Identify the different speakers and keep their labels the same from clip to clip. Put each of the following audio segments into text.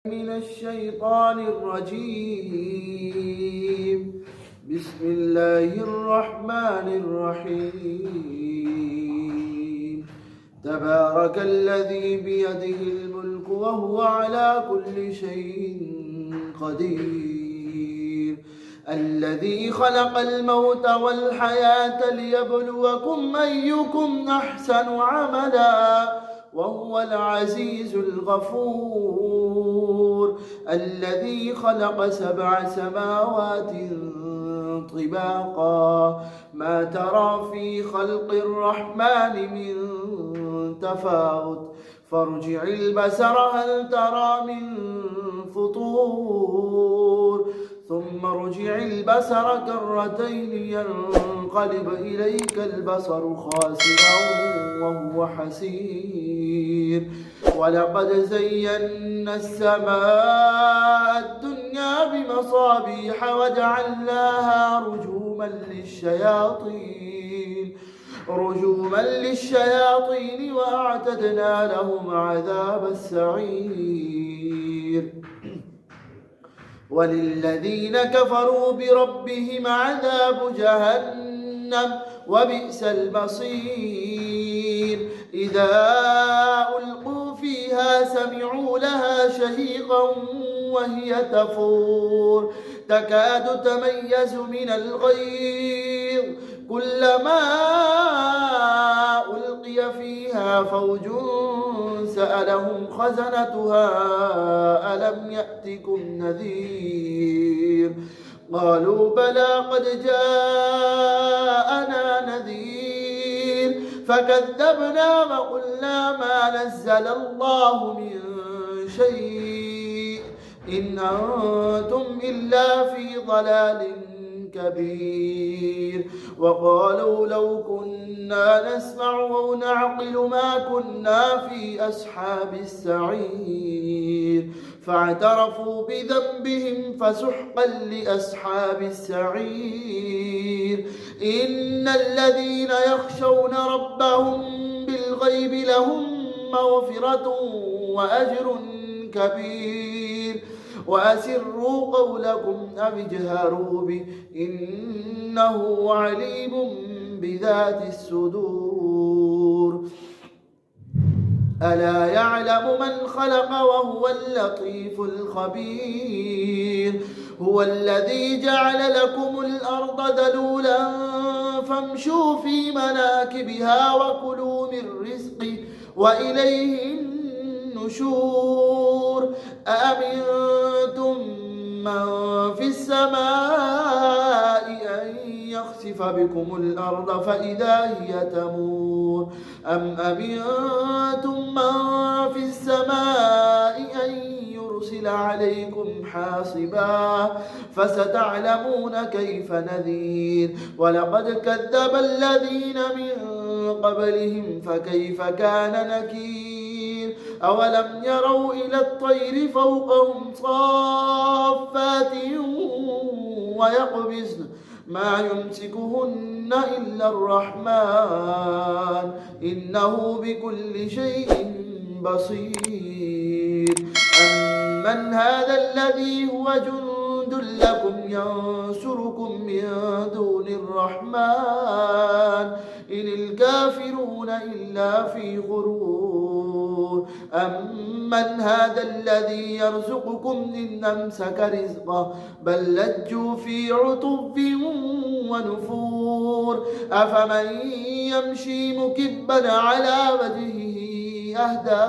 Speaker 1: من الشيطان الرجيم. بسم الله الرحمن الرحيم. تبارك الذي بيده الملك وهو على كل شيء قدير. الذي خلق الموت والحياة ليبلوكم أيكم أحسن عملا وهو العزيز الغفور. الذي خلق 7 سماوات طباقا ما ترى في خلق الرحمن من تفاوت فارجع البصر هل ترى من فطور ثم ارجع البصر كرتين ينقلب إليك البصر خاسئا وهو حسير. ولقد زينا السماء الدنيا بمصابيح وجعلناها رجوما للشياطين وأعتدنا لهم عذاب السعير. وللذين كفروا بربهم عذاب جهنم وبئس المصير. إذا ألقوا فيها سمعوا لها شهيقا وهي تفور تكاد تميز من الغيظ كلما ألقي فيها فوج سألهم خزنتها ألم يأتكم نذير قالوا بلى قد جاءنا نذير فكذبنا وقلنا ما نزل الله من شيء إن أنتم إلا في ضلال كبير. وقالوا لو كنا نسمع أو نعقل ما كنا في أصحاب السعير فاعترفوا بذنبهم فسحقا لأصحاب السعير. إن الذين يخشون ربهم بالغيب لهم مغفرة وأجر كبير. وأسروا قولكم أو اجهروا به إنه عليم بذات الصدور. ألا يعلم من خلق وهو اللطيف الخبير. هو الذي جعل لكم الأرض ذلولا فامشوا في مناكبها وكلوا من رزقه وإليه النشور. أأمنتم من في السماء أن يخسف بكم الأرض فإذا هي تمور أم أمنتم من في السماء أن يرسل عليكم حاصبا فستعلمون كيف نذير. ولقد كذب الذين من قبلهم فكيف كان نكير. أولم يروا إلى الطير فوقهم صافات ويقبضن ما يمسكهن إلا الرحمن إنه بكل شيء بصير. أمن هذا الذي هو جند لكم ينصركم من دون الرحمن إن الكافرون إلا في غرور. أمن هذا الذي يرزقكم إن أمسك رزقه بل لجوا في عتب ونفور. أفمن يمشي مكبا على وجهه أهدى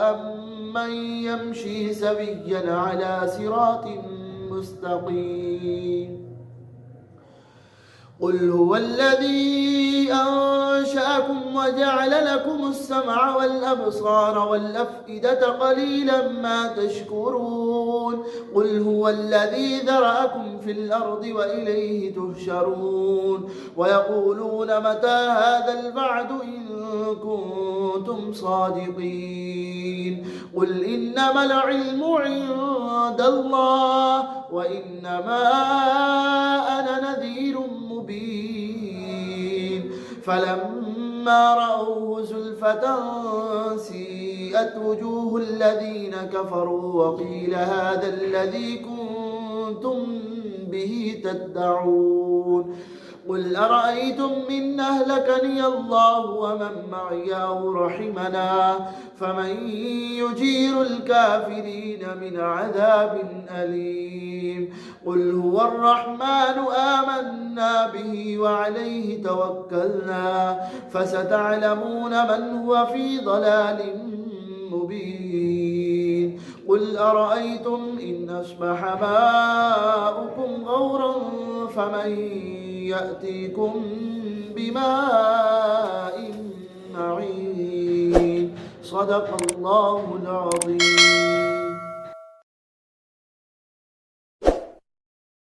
Speaker 1: أمن يمشي سويا على صراط مستقيم. قل هو الذي أنشأكم وجعل لكم السمع والأبصار والأفئدة قليلا ما تشكرون. قل هو الذي ذرأكم في الأرض وإليه تحشرون. ويقولون متى هذا الوعد إن كنتم صادقين. قل إنما العلم عند الله وإنما أنا نذير مبين. فلما فلما رأوه زلفة سيئت وجوه الذين كفروا وقيل هذا الذي كنتم به تدعون قل أرأيتم إن أهلكني الله ومن معي أو رحمنا فمن يجير الكافرين من عذاب أليم قل هو الرحمن آمنا به وعليه توكلنا فستعلمون من هو في ضلال مبين قل أرأيتم إن أصبح ماؤكم غورا فمن يأتيكم بماء معين صدق الله العظيم.